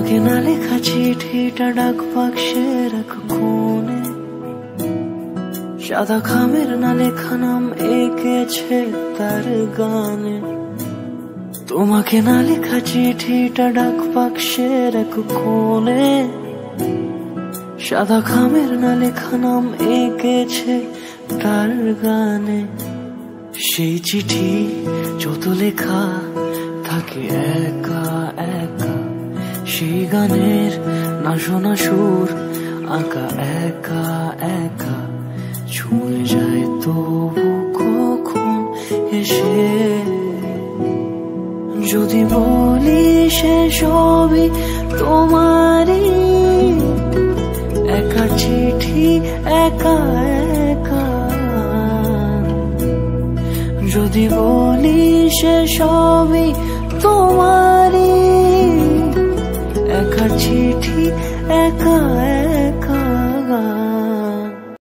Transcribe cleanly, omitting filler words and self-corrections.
তোমাকে না লেখা চিঠিটা ডাক বাক্সে রাখো কোণে, সাদা খামের না লেখা নাম এঁকেছে তার গানে। তোমাকে না লেখা চিঠিটা ডাক বাক্সে রাখো কোণে, সাদা খামের না লেখা নাম এঁকেছে তার গানে। সেই চিঠি যত লেখা থাকে একা একা, সেই গানের না শোনা সুর আঁকা একা একা, ছুঁয়ে যায় তবু কখন এসে। যদি বলি সে সবই তোমারই, একা চিঠি একা একা। যদি বলি সে সবই তোমারই, একা চিঠি একা